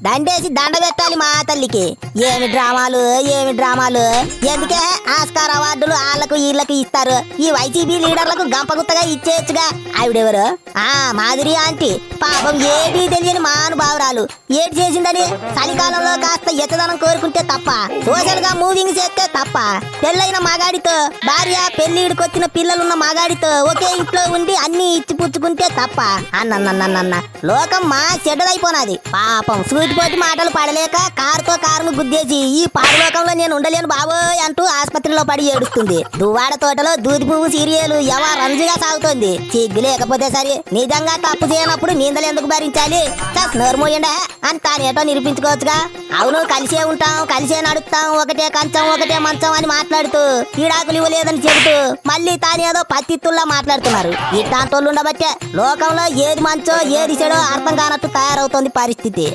దండేసి దండ పెట్టాలి మా తల్లికి. ఏమి డ్రామాలు ఏమి డ్రామాలు. ఎందుకే ఆస్కార్ అవార్డులు వాళ్ళకు వీళ్ళకి ఇస్తారు, ఈ వైసీపీ లీడర్లకు గంపగుత్తగా ఇచ్చేయచ్చుగా. ఆవిడెవరు? మాధురి ఆంటీ. పాపం ఏది తెలియని మానుభావురాలు. ఏటి చేసిందని చలికాలంలో కాస్త ఎచ్చదనం కోరుకుంటే తప్ప, సోషల్ గా మూవింగ్ చేస్తే తప్ప, పెళ్ళైన మగాడితో భార్య, పెళ్లిడికొచ్చిన పిల్లలున్న మగాడితో ఒకే ఇంట్లో ఉండి అన్ని ఇచ్చి పుచ్చుకుంటే తప్ప అన్న లోకం మా చెడ్డదైపోనాది. పాపం సూటిపోటి మాటలు పడలేక కారుతో కారును గుద్దేసి ఈ పాడులోకంలో నేను ఉండలేను బాబోయ్ అంటూ ఆసుపత్రిలో పడి ఏడుస్తుంది. దువ్వాడ తోటలో దూది పువ్వు సీరియల్ రంజుగా సాగుతోంది. సిగ్గు లేకపోతే సరే, నిజంగా తప్పు చేయనప్పుడు నిందలు ఎందుకు భరించాలి? నోరుమోయండా అని తానేటో నిరూపించుకోవచ్చుగా. అవును, కలిసే ఉంటాం, కలిసే నడుస్తాం, ఒకటే కంచం ఒకటే మంచం అని మాట్లాడుతూ ఈడాకులు ఇవ్వలేదని చెబుతూ మళ్ళీ తానేదో పత్తిత్తుల్లా మాట్లాడుతున్నారు. ఇట్లాంటోళ్ళు ఉండబట్టే లోకంలో ఏది మంచో ఏది చెడో అర్థం కానట్టు తయారవుతోంది పరిస్థితి.